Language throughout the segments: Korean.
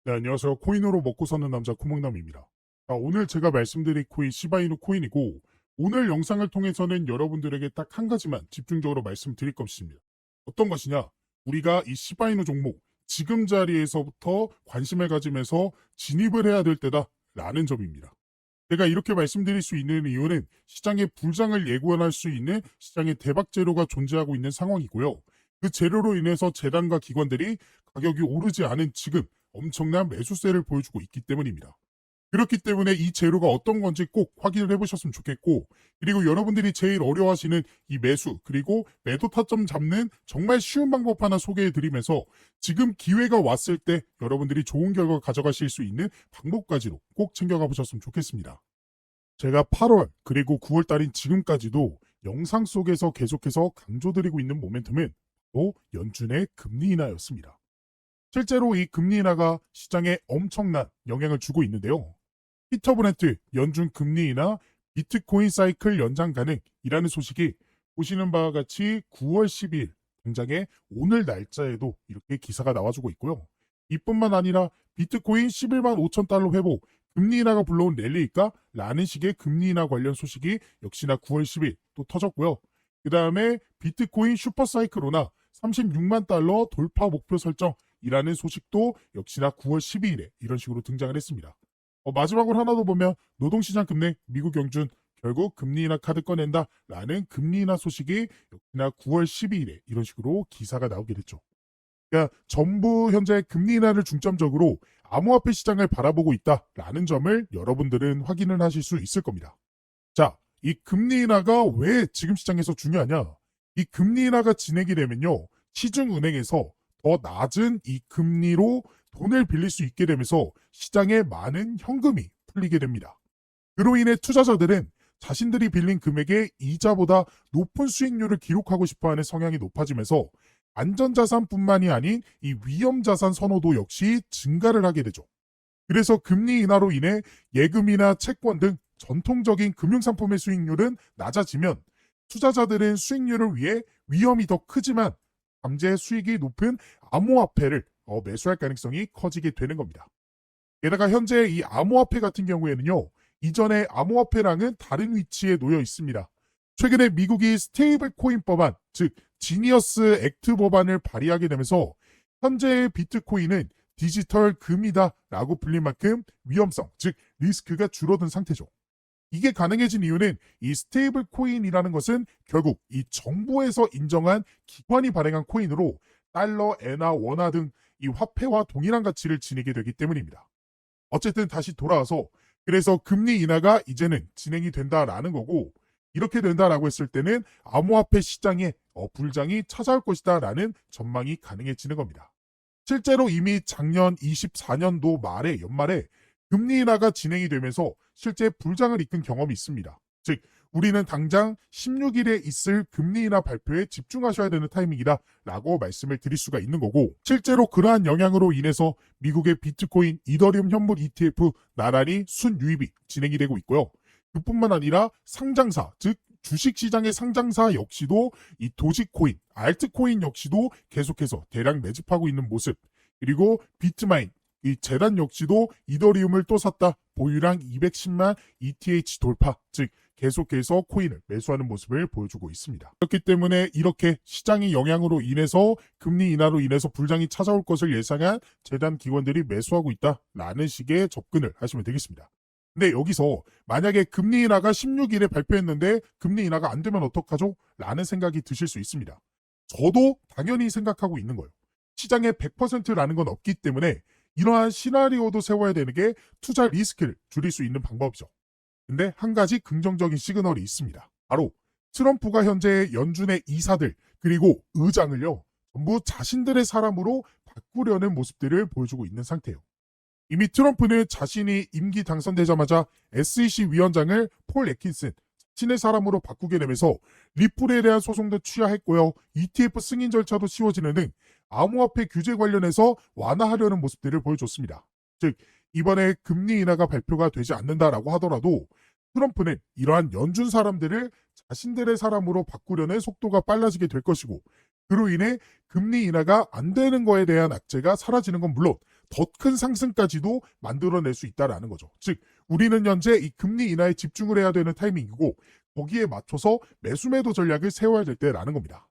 네, 안녕하세요. 코인으로 먹고 사는 남자 코목남입니다. 자, 오늘 제가 말씀드릴 코인 시바이누 코인이고, 오늘 영상을 통해서는 여러분들에게 딱 한 가지만 집중적으로 말씀드릴 것입니다. 어떤 것이냐? 우리가 이 시바이누 종목 지금 자리에서부터 관심을 가지면서 진입을 해야 될 때다라는 점입니다. 제가 이렇게 말씀드릴 수 있는 이유는 시장의 불장을 예고할 수 있는 시장의 대박 재료가 존재하고 있는 상황이고요. 그 재료로 인해서 재단과 기관들이 가격이 오르지 않은 지금 엄청난 매수세를 보여주고 있기 때문입니다. 그렇기 때문에 이 재료가 어떤 건지 꼭 확인을 해보셨으면 좋겠고, 그리고 여러분들이 제일 어려워하시는 이 매수 그리고 매도 타점 잡는 정말 쉬운 방법 하나 소개해드리면서 지금 기회가 왔을 때 여러분들이 좋은 결과 가져가실 수 있는 방법까지도 꼭 챙겨가 보셨으면 좋겠습니다. 제가 8월 그리고 9월 달인 지금까지도 영상 속에서 계속해서 강조드리고 있는 모멘텀은 또 연준의 금리 인하였습니다. 실제로 이 금리 인하가 시장에 엄청난 영향을 주고 있는데요. 피터 브렌트 연준 금리 인하 비트코인 사이클 연장 가능이라는 소식이 보시는 바와 같이 9월 12일 당장에 오늘 날짜에도 이렇게 기사가 나와주고 있고요. 이뿐만 아니라 비트코인 11만 5천 달러 회복, 금리 인하가 불러온 랠리일까? 라는 식의 금리 인하 관련 소식이 역시나 9월 10일 또 터졌고요. 그 다음에 비트코인 슈퍼사이클로나 36만 달러 돌파 목표 설정이라는 소식도 역시나 9월 12일에 이런 식으로 등장을 했습니다. 마지막으로 하나 더 보면 노동시장 급등 미국 연준 결국 금리 인하 카드 꺼낸다라는 금리 인하 소식이 역시나 9월 12일에 이런 식으로 기사가 나오게 됐죠. 그러니까 전부 현재 금리 인하를 중점적으로 암호화폐 시장을 바라보고 있다라는 점을 여러분들은 확인을 하실 수 있을 겁니다. 자, 이 금리 인하가 왜 지금 시장에서 중요하냐? 이 금리 인하가 진행이 되면요, 시중은행에서 더 낮은 이 금리로 돈을 빌릴 수 있게 되면서 시장에 많은 현금이 풀리게 됩니다. 그로 인해 투자자들은 자신들이 빌린 금액의 이자보다 높은 수익률을 기록하고 싶어하는 성향이 높아지면서 안전자산뿐만이 아닌 이 위험자산 선호도 역시 증가를 하게 되죠. 그래서 금리 인하로 인해 예금이나 채권 등 전통적인 금융상품의 수익률은 낮아지면 투자자들은 수익률을 위해 위험이 더 크지만 잠재 수익이 높은 암호화폐를 매수할 가능성이 커지게 되는 겁니다. 게다가 현재 이 암호화폐 같은 경우에는요, 이전에 암호화폐랑은 다른 위치에 놓여 있습니다. 최근에 미국이 스테이블 코인 법안, 즉 지니어스 액트 법안을 발의하게 되면서 현재의 비트코인은 디지털 금이다라고 불릴 만큼 위험성, 즉 리스크가 줄어든 상태죠. 이게 가능해진 이유는 이 스테이블 코인이라는 것은 결국 이 정부에서 인정한 기관이 발행한 코인으로 달러, 엔화, 원화 등 이 화폐와 동일한 가치를 지니게 되기 때문입니다. 어쨌든 다시 돌아와서 그래서 금리 인하가 이제는 진행이 된다라는 거고, 이렇게 된다라고 했을 때는 암호화폐 시장에 불장이 찾아올 것이다라는 전망이 가능해지는 겁니다. 실제로 이미 작년 24년도 말에 연말에 금리 인하가 진행이 되면서 실제 불장을 이끈 경험이 있습니다. 즉 우리는 당장 16일에 있을 금리 인하 발표에 집중하셔야 되는 타이밍이다 라고 말씀을 드릴 수가 있는 거고, 실제로 그러한 영향으로 인해서 미국의 비트코인, 이더리움 현물 ETF 나란히 순유입이 진행이 되고 있고요. 그뿐만 아니라 상장사, 즉 주식시장의 상장사 역시도 이 도지코인, 알트코인 역시도 계속해서 대량 매집하고 있는 모습, 그리고 비트마인, 이 재단 역시도 이더리움을 또 샀다, 보유량 210만 ETH 돌파, 즉 계속해서 코인을 매수하는 모습을 보여주고 있습니다. 그렇기 때문에 이렇게 시장의 영향으로 인해서 금리 인하로 인해서 불장이 찾아올 것을 예상한 재단 기관들이 매수하고 있다라는 식의 접근을 하시면 되겠습니다. 근데 여기서 만약에 금리 인하가 16일에 발표했는데 금리 인하가 안 되면 어떡하죠? 라는 생각이 드실 수 있습니다. 저도 당연히 생각하고 있는 거예요. 시장에 100%라는 건 없기 때문에 이러한 시나리오도 세워야 되는 게 투자 리스크를 줄일 수 있는 방법이죠. 근데 한 가지 긍정적인 시그널이 있습니다. 바로 트럼프가 현재 연준의 이사들 그리고 의장을요, 전부 자신들의 사람으로 바꾸려는 모습들을 보여주고 있는 상태예요. 이미 트럼프는 자신이 임기 당선되자마자 SEC 위원장을 폴 애킨슨, 자신의 사람으로 바꾸게 되면서 리플에 대한 소송도 취하했고요. ETF 승인 절차도 쉬워지는 등 암호화폐 규제 관련해서 완화하려는 모습들을 보여줬습니다. 즉 이번에 금리 인하가 발표가 되지 않는다라고 하더라도 트럼프는 이러한 연준 사람들을 자신들의 사람으로 바꾸려는 속도가 빨라지게 될 것이고, 그로 인해 금리 인하가 안 되는 거에 대한 악재가 사라지는 건 물론 더 큰 상승까지도 만들어낼 수 있다라는 거죠. 즉 우리는 현재 이 금리 인하에 집중을 해야 되는 타이밍이고 거기에 맞춰서 매수 매도 전략을 세워야 될 때라는 겁니다.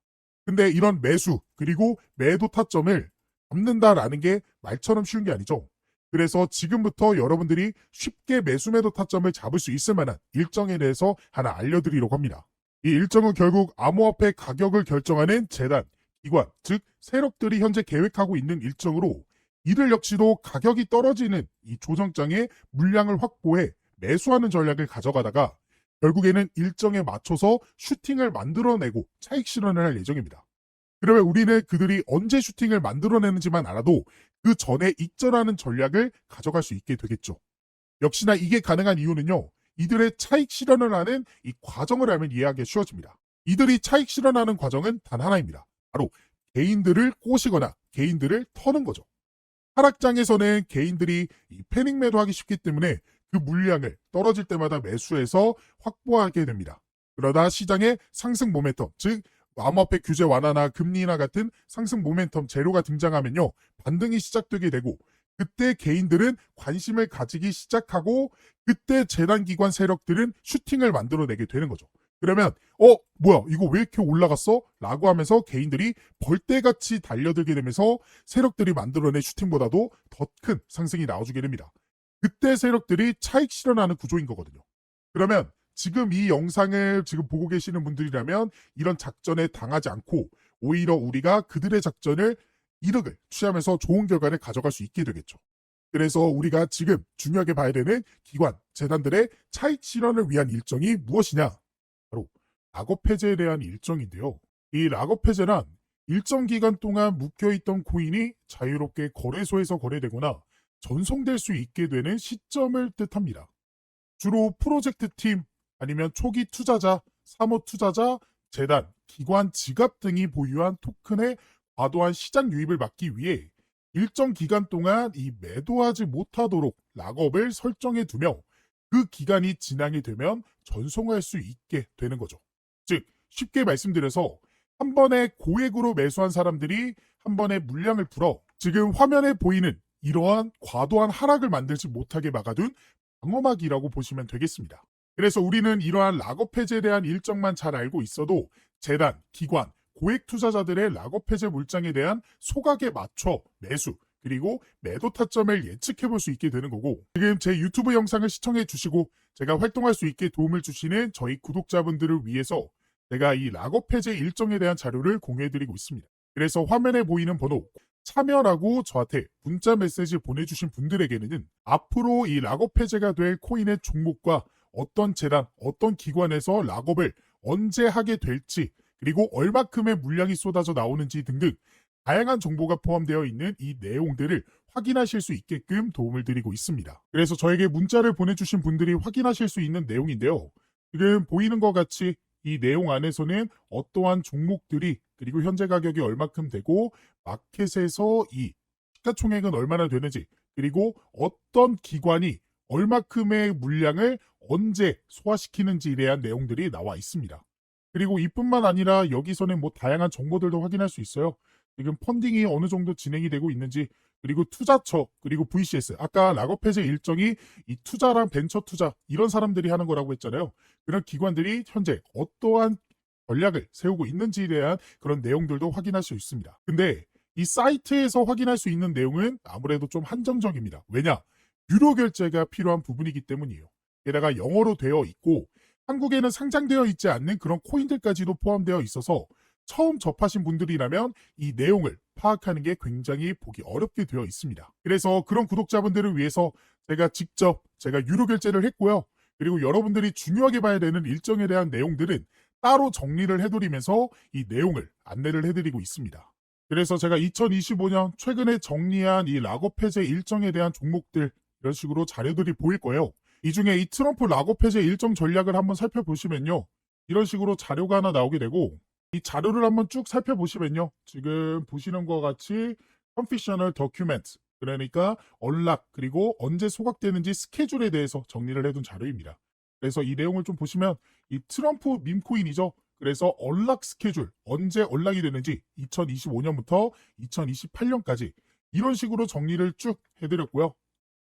근데 이런 매수 그리고 매도 타점을 잡는다라는 게 말처럼 쉬운 게 아니죠. 그래서 지금부터 여러분들이 쉽게 매수 매도 타점을 잡을 수 있을 만한 일정에 대해서 하나 알려드리려고 합니다. 이 일정은 결국 암호화폐 가격을 결정하는 재단, 기관, 즉 세력들이 현재 계획하고 있는 일정으로 이들 역시도 가격이 떨어지는 이 조정장에 물량을 확보해 매수하는 전략을 가져가다가 결국에는 일정에 맞춰서 슈팅을 만들어내고 차익 실현을 할 예정입니다. 그러면 우리는 그들이 언제 슈팅을 만들어내는지만 알아도 그 전에 익절하는 전략을 가져갈 수 있게 되겠죠. 역시나 이게 가능한 이유는요. 이들의 차익 실현을 하는 이 과정을 알면 이해하기 쉬워집니다. 이들이 차익 실현하는 과정은 단 하나입니다. 바로 개인들을 꼬시거나 개인들을 터는 거죠. 하락장에서는 개인들이 이 패닉 매도하기 쉽기 때문에 그 물량을 떨어질 때마다 매수해서 확보하게 됩니다. 그러다 시장의 상승 모멘텀, 즉 암호화폐 규제 완화나 금리 인하 같은 상승 모멘텀 재료가 등장하면요. 반등이 시작되게 되고 그때 개인들은 관심을 가지기 시작하고 그때 재단기관 세력들은 슈팅을 만들어내게 되는 거죠. 그러면 뭐야 이거 왜 이렇게 올라갔어? 라고 하면서 개인들이 벌떼같이 달려들게 되면서 세력들이 만들어낸 슈팅보다도 더 큰 상승이 나와주게 됩니다. 그때 세력들이 차익 실현하는 구조인 거거든요. 그러면 지금 이 영상을 지금 보고 계시는 분들이라면 이런 작전에 당하지 않고 오히려 우리가 그들의 작전을 이득을 취하면서 좋은 결과를 가져갈 수 있게 되겠죠. 그래서 우리가 지금 중요하게 봐야 되는 기관, 재단들의 차익 실현을 위한 일정이 무엇이냐? 바로 락업 해제에 대한 일정인데요. 이 락업 해제란 일정 기간 동안 묵혀있던 코인이 자유롭게 거래소에서 거래되거나 전송될 수 있게 되는 시점을 뜻합니다. 주로 프로젝트 팀 아니면 초기 투자자, 사모 투자자, 재단, 기관 지갑 등이 보유한 토큰의 과도한 시장 유입을 막기 위해 일정 기간 동안 이 매도하지 못하도록 락업을 설정해 두며 그 기간이 지나게 되면 전송할 수 있게 되는 거죠. 즉 쉽게 말씀드려서 한 번에 고액으로 매수한 사람들이 한 번에 물량을 풀어 지금 화면에 보이는 이러한 과도한 하락을 만들지 못하게 막아둔 방어막이라고 보시면 되겠습니다. 그래서 우리는 이러한 락업 해제에 대한 일정만 잘 알고 있어도 재단, 기관, 고액 투자자들의 락업 해제 물량에 대한 소각에 맞춰 매수 그리고 매도 타점을 예측해 볼 수 있게 되는 거고 지금 제 유튜브 영상을 시청해 주시고 제가 활동할 수 있게 도움을 주시는 저희 구독자분들을 위해서 제가 이 락업 해제 일정에 대한 자료를 공유해 드리고 있습니다. 그래서 화면에 보이는 번호 참여라고 저한테 문자 메시지 보내주신 분들에게는 앞으로 이 락업 해제가 될 코인의 종목과 어떤 재단, 어떤 기관에서 락업을 언제 하게 될지 그리고 얼마큼의 물량이 쏟아져 나오는지 등등 다양한 정보가 포함되어 있는 이 내용들을 확인하실 수 있게끔 도움을 드리고 있습니다. 그래서 저에게 문자를 보내주신 분들이 확인하실 수 있는 내용인데요. 지금 보이는 것 같이 이 내용 안에서는 어떠한 종목들이 그리고 현재 가격이 얼마큼 되고 마켓에서 이 시가총액은 얼마나 되는지 그리고 어떤 기관이 얼마큼의 물량을 언제 소화시키는지에 대한 내용들이 나와 있습니다. 그리고 이뿐만 아니라 여기서는 뭐 다양한 정보들도 확인할 수 있어요. 지금 펀딩이 어느 정도 진행이 되고 있는지 그리고 투자처 그리고 VCS 아까 락업 해제 일정이 이 투자랑 벤처 투자 이런 사람들이 하는 거라고 했잖아요. 그런 기관들이 현재 어떠한 전략을 세우고 있는지에 대한 그런 내용들도 확인할 수 있습니다. 근데 이 사이트에서 확인할 수 있는 내용은 아무래도 좀 한정적입니다. 왜냐? 유료 결제가 필요한 부분이기 때문이에요. 게다가 영어로 되어 있고 한국에는 상장되어 있지 않는 그런 코인들까지도 포함되어 있어서 처음 접하신 분들이라면 이 내용을 파악하는 게 굉장히 보기 어렵게 되어 있습니다. 그래서 그런 구독자분들을 위해서 제가 유료 결제를 했고요. 그리고 여러분들이 중요하게 봐야 되는 일정에 대한 내용들은 따로 정리를 해드리면서 이 내용을 안내를 해드리고 있습니다. 그래서 제가 2025년 최근에 정리한 이 락업 해제 일정에 대한 종목들 이런 식으로 자료들이 보일 거예요. 이 중에 이 트럼프 락업 해제 일정 전략을 한번 살펴보시면요. 이런 식으로 자료가 하나 나오게 되고 이 자료를 한번 쭉 살펴보시면요. 지금 보시는 것 같이 Confidential Document 그러니까 언락 그리고 언제 소각되는지 스케줄에 대해서 정리를 해둔 자료입니다. 그래서 이 내용을 좀 보시면 이 트럼프 밈코인이죠. 그래서 언락 스케줄, 언제 언락이 되는지 2025년부터 2028년까지 이런 식으로 정리를 쭉 해드렸고요.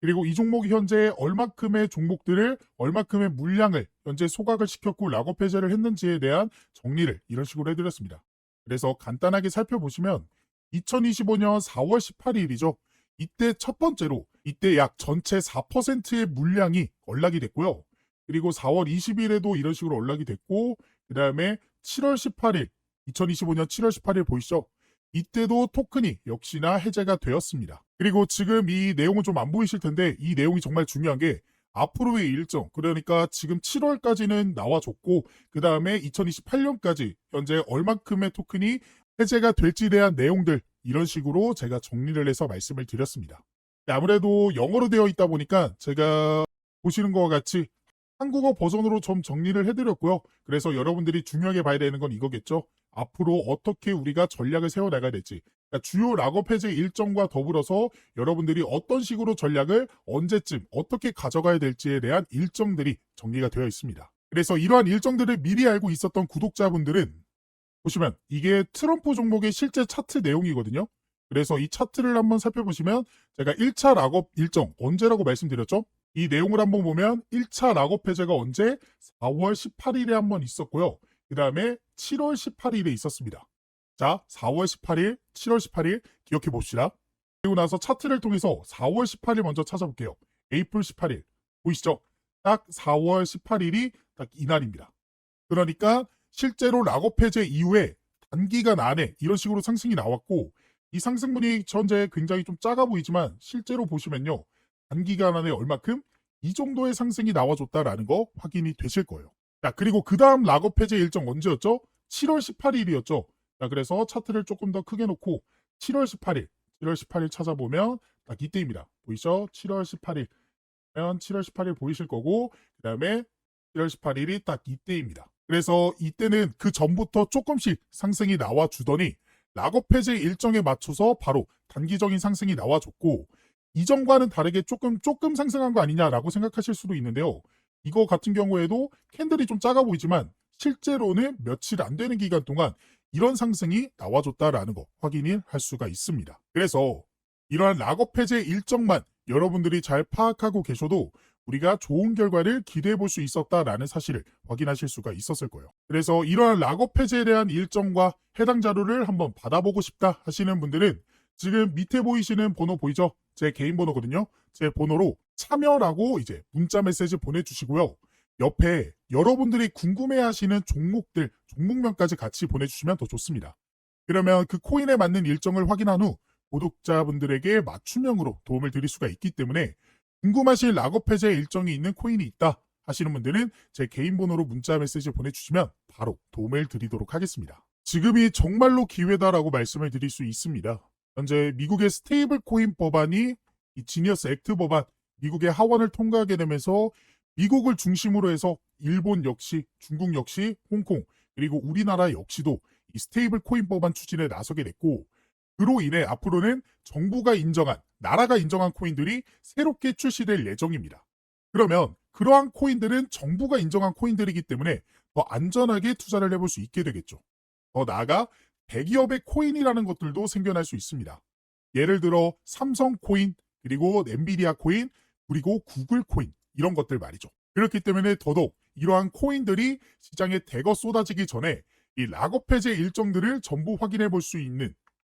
그리고 이 종목이 현재 얼마큼의 종목들을 얼마큼의 물량을 현재 소각을 시켰고 락업 해제를 했는지에 대한 정리를 이런 식으로 해드렸습니다. 그래서 간단하게 살펴보시면 2025년 4월 18일이죠. 이때 첫 번째로 이때 약 전체 4%의 물량이 언락이 됐고요. 그리고 4월 20일에도 이런 식으로 언락이 됐고 그 다음에 7월 18일 2025년 7월 18일 보이시죠? 이때도 토큰이 역시나 해제가 되었습니다. 그리고 지금 이 내용은 좀 안 보이실 텐데 이 내용이 정말 중요한 게 앞으로의 일정, 그러니까 지금 7월까지는 나와줬고 그 다음에 2028년까지 현재 얼만큼의 토큰이 해제가 될지에 대한 내용들 이런 식으로 제가 정리를 해서 말씀을 드렸습니다. 아무래도 영어로 되어 있다 보니까 제가 보시는 것과 같이 한국어 버전으로 좀 정리를 해드렸고요. 그래서 여러분들이 중요하게 봐야 되는 건 이거겠죠. 앞으로 어떻게 우리가 전략을 세워나가야 될지, 그러니까 주요 락업 해제 일정과 더불어서 여러분들이 어떤 식으로 전략을 언제쯤 어떻게 가져가야 될지에 대한 일정들이 정리가 되어 있습니다. 그래서 이러한 일정들을 미리 알고 있었던 구독자분들은 보시면 이게 트럼프 종목의 실제 차트 내용이거든요. 그래서 이 차트를 한번 살펴보시면 제가 1차 락업 일정 언제라고 말씀드렸죠? 이 내용을 한번 보면 1차 락업 해제가 언제? 4월 18일에 한번 있었고요. 그 다음에 7월 18일에 있었습니다. 자, 4월 18일, 7월 18일 기억해 봅시다. 그리고 나서 차트를 통해서 4월 18일 먼저 찾아볼게요. 에이플 18일 보이시죠? 딱 4월 18일이 딱 이날입니다. 그러니까 실제로 락업 해제 이후에 단기간 안에 이런 식으로 상승이 나왔고 이 상승분이 현재 굉장히 좀 작아 보이지만 실제로 보시면요. 단기간 안에 얼마큼? 이 정도의 상승이 나와줬다라는 거 확인이 되실 거예요. 자, 그리고 그 다음 락업 해제 일정 언제였죠? 7월 18일이었죠. 자, 그래서 차트를 조금 더 크게 놓고 7월 18일 찾아보면 딱 이때입니다. 보이죠? 7월 18일. 7월 18일 보이실 거고 그 다음에 7월 18일이 딱 이때입니다. 그래서 이때는 그 전부터 조금씩 상승이 나와주더니 락업 해제 일정에 맞춰서 바로 단기적인 상승이 나와줬고 이전과는 다르게 조금 상승한 거 아니냐라고 생각하실 수도 있는데요. 이거 같은 경우에도 캔들이 좀 작아 보이지만 실제로는 며칠 안 되는 기간 동안 이런 상승이 나와줬다라는 거 확인을 할 수가 있습니다. 그래서 이러한 락업 해제 일정만 여러분들이 잘 파악하고 계셔도 우리가 좋은 결과를 기대해 볼 수 있었다라는 사실을 확인하실 수가 있었을 거예요. 그래서 이러한 락업 해제에 대한 일정과 해당 자료를 한번 받아보고 싶다 하시는 분들은 지금 밑에 보이시는 번호 보이죠? 제 개인 번호거든요. 제 번호로 참여라고 이제 문자 메시지 보내주시고요. 옆에 여러분들이 궁금해하시는 종목들, 종목명까지 같이 보내주시면 더 좋습니다. 그러면 그 코인에 맞는 일정을 확인한 후 구독자분들에게 맞춤형으로 도움을 드릴 수가 있기 때문에 궁금하신 락업 해제 일정이 있는 코인이 있다 하시는 분들은 제 개인 번호로 문자 메시지 보내주시면 바로 도움을 드리도록 하겠습니다. 지금이 정말로 기회다라고 말씀을 드릴 수 있습니다. 현재 미국의 스테이블 코인 법안이 이 지니어스 액트 법안, 미국의 하원을 통과하게 되면서 미국을 중심으로 해서 일본 역시, 중국 역시, 홍콩, 그리고 우리나라 역시도 이 스테이블 코인 법안 추진에 나서게 됐고 그로 인해 앞으로는 정부가 인정한, 나라가 인정한 코인들이 새롭게 출시될 예정입니다. 그러면 그러한 코인들은 정부가 인정한 코인들이기 때문에 더 안전하게 투자를 해볼 수 있게 되겠죠. 더 나아가 대기업의 코인이라는 것들도 생겨날 수 있습니다. 예를 들어 삼성 코인, 그리고 엔비디아 코인, 그리고 구글 코인 이런 것들 말이죠. 그렇기 때문에 더더욱 이러한 코인들이 시장에 대거 쏟아지기 전에 이 락업 해제 일정들을 전부 확인해 볼 수 있는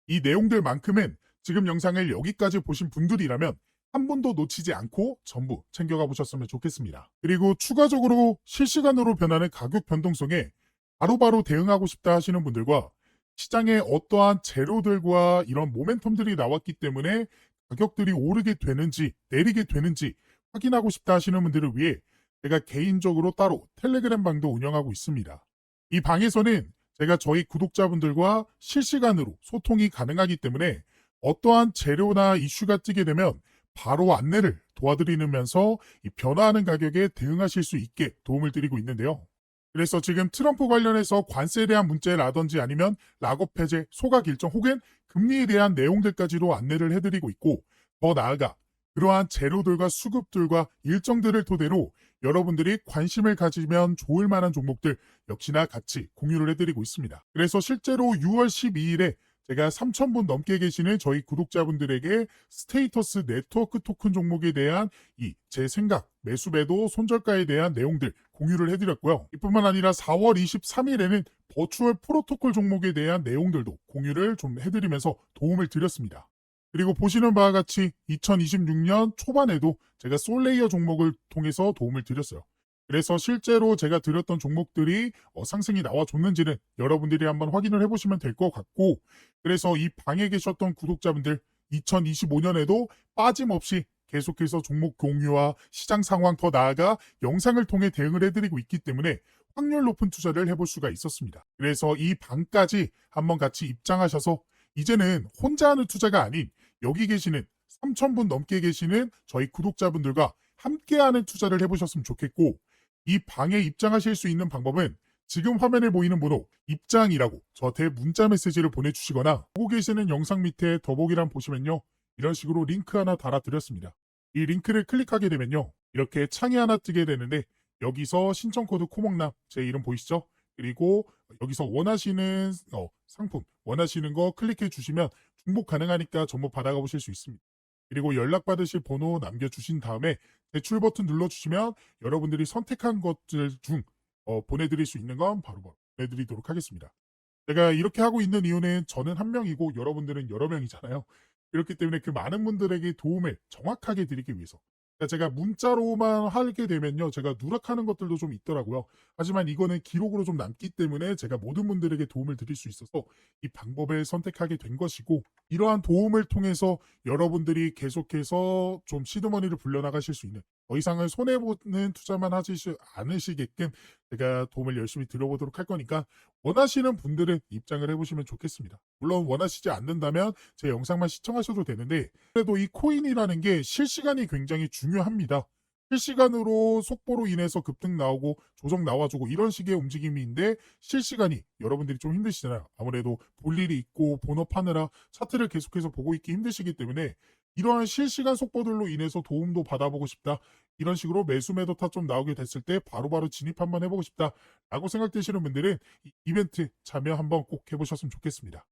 이 내용들만큼은 지금 영상을 여기까지 보신 분들이라면 한 번도 놓치지 않고 전부 챙겨가 보셨으면 좋겠습니다. 그리고 추가적으로 실시간으로 변하는 가격 변동성에 바로바로 대응하고 싶다 하시는 분들과 시장에 어떠한 재료들과 이런 모멘텀들이 나왔기 때문에 가격들이 오르게 되는지 내리게 되는지 확인하고 싶다 하시는 분들을 위해 제가 개인적으로 따로 텔레그램 방도 운영하고 있습니다. 이 방에서는 제가 저희 구독자분들과 실시간으로 소통이 가능하기 때문에 어떠한 재료나 이슈가 뜨게 되면 바로 안내를 도와드리면서 이 변화하는 가격에 대응하실 수 있게 도움을 드리고 있는데요. 그래서 지금 트럼프 관련해서 관세에 대한 문제라든지 아니면 락업 해제, 소각 일정 혹은 금리에 대한 내용들까지도 안내를 해드리고 있고 더 나아가 그러한 재료들과 수급들과 일정들을 토대로 여러분들이 관심을 가지면 좋을 만한 종목들 역시나 같이 공유를 해드리고 있습니다. 그래서 실제로 6월 12일에 제가 3,000분 넘게 계시는 저희 구독자분들에게 스테이터스 네트워크 토큰 종목에 대한 이 제 생각, 매수매도, 손절가에 대한 내용들 공유를 해드렸고요. 이뿐만 아니라 4월 23일에는 버추얼 프로토콜 종목에 대한 내용들도 공유를 좀 해드리면서 도움을 드렸습니다. 그리고 보시는 바와 같이 2026년 초반에도 제가 솔레이어 종목을 통해서 도움을 드렸어요. 그래서 실제로 제가 드렸던 종목들이 상승이 나와줬는지는 여러분들이 한번 확인을 해보시면 될 것 같고, 그래서 이 방에 계셨던 구독자분들 2025년에도 빠짐없이 계속해서 종목 공유와 시장 상황 더 나아가 영상을 통해 대응을 해드리고 있기 때문에 확률 높은 투자를 해볼 수가 있었습니다. 그래서 이 방까지 한번 같이 입장하셔서 이제는 혼자 하는 투자가 아닌 여기 계시는 3,000분 넘게 계시는 저희 구독자분들과 함께하는 투자를 해보셨으면 좋겠고, 이 방에 입장하실 수 있는 방법은 지금 화면에 보이는 번호 입장이라고 저한테 문자 메시지를 보내주시거나 보고 계시는 영상 밑에 더보기란 보시면요, 이런 식으로 링크 하나 달아드렸습니다. 이 링크를 클릭하게 되면요, 이렇게 창이 하나 뜨게 되는데 여기서 신청코드 코목남 제 이름 보이시죠? 그리고 여기서 원하시는 상품 원하시는 거 클릭해 주시면 중복 가능하니까 정보 받아가 보실 수 있습니다. 그리고 연락받으실 번호 남겨주신 다음에 대출 버튼 눌러주시면 여러분들이 선택한 것들 중 보내드릴 수 있는 건 바로 보내드리도록 하겠습니다. 제가 이렇게 하고 있는 이유는 저는 한 명이고 여러분들은 여러 명이잖아요. 그렇기 때문에 그 많은 분들에게 도움을 정확하게 드리기 위해서. 그러니까 제가 문자로만 하게 되면요, 제가 누락하는 것들도 좀 있더라고요. 하지만 이거는 기록으로 좀 남기 때문에 제가 모든 분들에게 도움을 드릴 수 있어서 이 방법을 선택하게 된 것이고, 이러한 도움을 통해서 여러분들이 계속해서 좀 시드머니를 불려나가실 수 있는, 더 이상은 손해보는 투자만 하지 않으시게끔 제가 도움을 열심히 드려보도록 할 거니까 원하시는 분들은 입장을 해보시면 좋겠습니다. 물론 원하시지 않는다면 제 영상만 시청하셔도 되는데, 그래도 이 코인이라는 게 실시간이 굉장히 중요합니다. 실시간으로 속보로 인해서 급등 나오고 조정 나와주고 이런 식의 움직임인데, 실시간이 여러분들이 좀 힘드시잖아요. 아무래도 볼 일이 있고 본업하느라 차트를 계속해서 보고 있기 힘드시기 때문에 이러한 실시간 속보들로 인해서 도움도 받아보고 싶다, 이런 식으로 매수 매도타 좀 나오게 됐을 때 바로바로 진입 한번 해보고 싶다 라고 생각되시는 분들은 이 이벤트 참여 한번 꼭 해보셨으면 좋겠습니다.